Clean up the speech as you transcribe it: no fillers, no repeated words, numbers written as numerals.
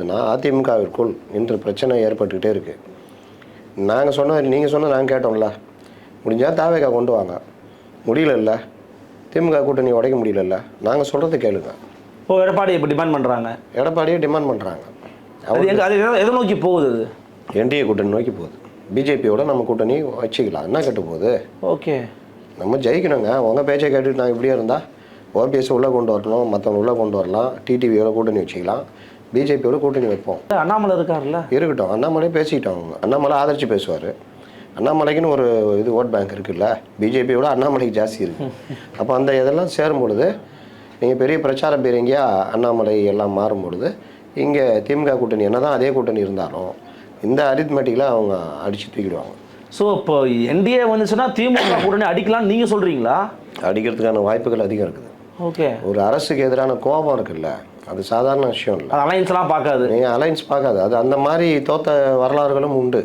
என்னென்னா அதிமுகவிற்குள் இன்று பிரச்சனை ஏற்பட்டுக்கிட்டே இருக்குது. நாங்கள் சொன்னது நீங்கள் சொன்ன நாங்கள் கேட்டோம்ல, முடிஞ்சால் தாவேக்கா கொண்டு வாங்க, முடியலல்ல திமுக கூட்டணி உடைக்க முடியலல்ல, நாங்கள் சொல்கிறது கேளுங்க. ஓ, எடப்பாடி இப்போ டிமாண்ட் பண்ணுறாங்க. எடப்பாடியே டிமாண்ட் பண்ணுறாங்க. அது எதை நோக்கி போகுது? அது என்டிஏ கூட்டணி நோக்கி போகுது. பிஜேபியோட நம்ம கூட்டணி வச்சுக்கலாம், என்ன கெட்டு போகுது? ஓகே, நம்ம ஜெயிக்கணுங்க. உங்கள் பேச்சை கேட்டுட்டு நான் இப்படியே இருந்தால் ஓபிஎஸ் உள்ளே கொண்டு வரணும், மற்றவங்க உள்ளே கொண்டு வரலாம், டிடிவியோட கூட்டணி வச்சுக்கலாம், பிஜேபியோட கூட்டணி வைப்போம். அண்ணாமலை இருக்கார்ல, இருக்கட்டும். அண்ணாமலையே பேசிக்கிட்டோம். அவங்க அண்ணாமலை ஆதரிச்சு பேசுவார். அண்ணாமலைக்குன்னு ஒரு இது ஓட் பேங்க் இருக்குல்ல, பிஜேபியோட அண்ணாமலைக்கு ஜாஸ்தி இருக்குது. அப்போ அந்த இதெல்லாம் சேரும் பொழுது நீங்கள் பெரிய பிரச்சார பீரங்கியாக அண்ணாமலை எல்லாம் மாறும் பொழுது இங்கே திமுக கூட்டணி என்ன தான் அதே கூட்டணி இருந்தாலும் இந்த அரித்மெட்டிக்கில் அவங்க அடித்து தூக்கிடுவாங்க. ஸோ இப்போ என்டிஏ வந்துச்சுன்னா திமுக கூட்டணி அடிக்கலாம்னு நீங்கள் சொல்கிறீங்களா? அடிக்கிறதுக்கான வாய்ப்புகள் அதிகம் இருக்குது. ஓகே, ஒரு அரசுக்கு எதிரான கோபம் இருக்குல்ல, அது சாதாரண விஷயம் இல்லை. அலைன்ஸ்லாம் பார்க்காது, நீங்கள் அலைன்ஸ் பார்க்காது. அது அந்த மாதிரி தோத்த வரலாறுகளும் உண்டு.